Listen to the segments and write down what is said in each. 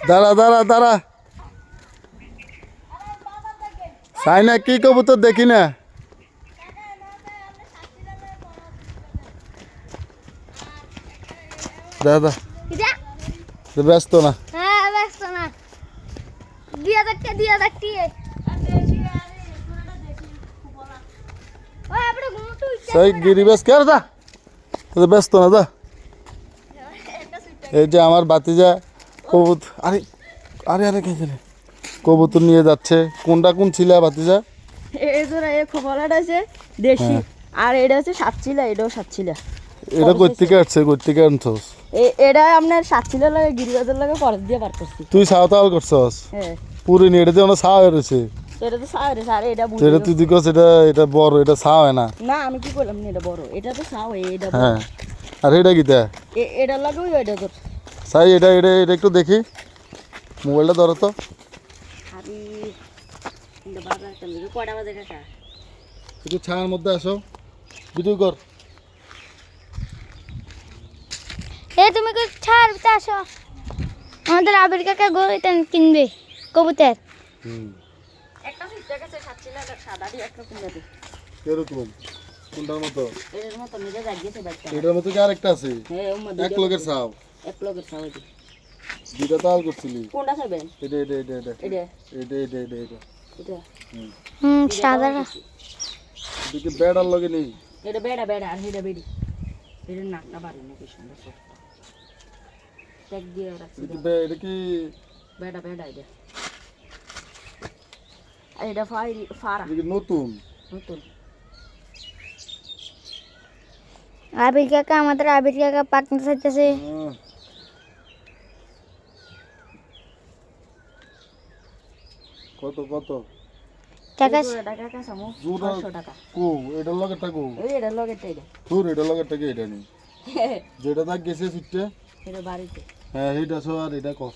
দাঁড়া দাঁড়া দাঁড়া সাইনা কি কবুতর দেখি না দাদা ব্যস্ত না হ্যাঁ ব্যস্ত না দিয়া দেখতে সেই গিরিবেশ কে দা ব্যস্ত না দা এই যে আমার বাতিজা কবুতর আরে আরে আরে কে জানে কবুতর নিয়ে যাচ্ছে কোনটা কোন ছিলা বাতিজা এই জোড়া এই খোলাটা আছে দেশি আর এটা আছে সাতচিলা এটাও সাতচিলা এটা কই থেকে আসছে কই থেকে আনছস এটা আপনার সাতচিলা লাগে গিরিবাজার লাগে পরে দিয়ে পার করছি তুই সাওতাল করছস হ্যাঁ পুরি নিয়ে এটা তো সাও হয়েছে এটা তো সারে সারে এটা বুঝি এটা তুই দিকস এটা এটা বড় এটা সাও হয় না না আমি কি করলাম না এটা বড় এটা তো সাও এটা বড় হ্যাঁ আর এটা কিটা এটা লাগে ওই এটা তোর সাই এটা এটা এটা একটু দেখি মোবাইলটা ধরো তো আরে இந்த বাজার কেন কয়টা বাজে কাকা একটু ছায়ার মধ্যে আসো ভিডিও কর তুমি কি ছাড়তে আসো আমাদের আবির কাকা গরুটা কিনবে কবুতর একটা সিস্টার কাছে সাতচিলা সাদা দিয়ে একটা কিনে দে এরকম কোনটার মতো এর মতো নিজে জাগিয়েছে বাচ্চা এটার মতো কি আরেকটা আছে হ্যাঁ ওর মধ্যে এক লোকের সাও এক লগের সাও এটা দুইটা তাল করছিলি কোনটা খাবেন এটা এটা এটা এটা এটা এটা এটা এটা এটা এটা সাদা এদিকে বেড়ার লগে নেই এটা বেড়া বেড়া আর এটা বেড়ি এটা নাকটা বাড়ি নাকি সুন্দর ট্যাগ দিয়ে রাখছি এটা কি বেড়া বেড়া এটা আর এটা ফারা এটা কি নতুন নতুন আবির কাকা আমাদের আবির কাকা পাকনা চাইতেছে কত কত টাকা টাকা কাছামো জোড়া 500 টাকা কো এটার লগেরটা কো এই এটা লগেরটা এটা তোর এটার লগেরটা কি এটা নেই যেটা দেখ গেছে ফিটতে এটা বাড়িতে হ্যাঁ এইটা সো আর এটা কো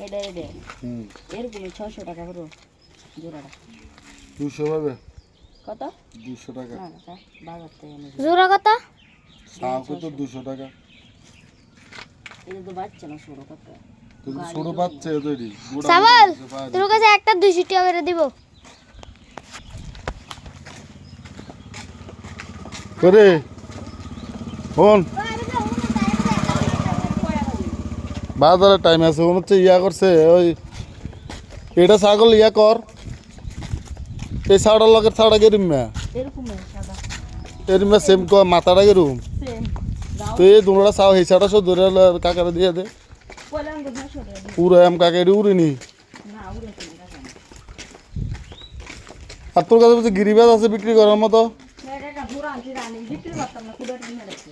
এটা এটা হুম এরকম 600 টাকা করে জোড়াটা 200 হবে কত 200 টাকা না না বাজার থেকে এনে জোড়া কত সাও তো 200 টাকা এটা তো বাচ্চা না ছোট কত কিন্তু ছোট বাচ্চা তৈরি সাবল তোর কাছে একটা 200 টাকা করে দিব করে ফোন বাজারে টাইম আছে মনে হচ্ছে ইয়া করছে ওই এটা ছাগল ইয়া কর এই ছাড়ার লগের ছাড়া গেরিম মা এরকম সাদা এরিম সেম কো মাথাটা গেরুম সেম তো এই দুমড়া চাও এই ছাড়া সব ধরে কাকারে দিয়ে দে পয়লা আঙ্গুর 900 টাকা পুরো এম কাকারি উড়িনি না উড়ে চলে টাকা আর তোর কাছে বলছে গিরিবাজ আছে বিক্রি করার মতো এটা পুরো আনছি রানি বিক্রি করতাম না খুব একটা নিয়ে রাখছি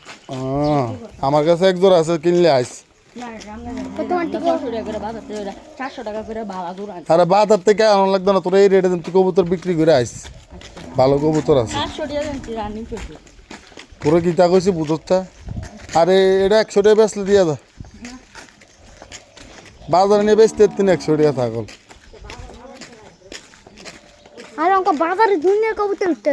আমার কাছে এক জোড়া আছে কিনলে আইস না আমরা কত টাকা করে বাজার থেকে 400 টাকা করে ভাড়া দূর আনছি আরে বাজার থেকে আনা লাগতো না তোর এই রেটে তুই কবুতর বিক্রি করে আইস ভালো কবুতর আছে 400 টাকা আনছি রানি পেটে পুরো গীতা কইছি বুঝতা আরে এটা 100 টাকা বেচলে দিয়া দা বাজারে নিয়ে বেচতে 100 টাকা ছাগল আর অঙ্ক বাজারে দুনিয়ার কবুতর উঠতে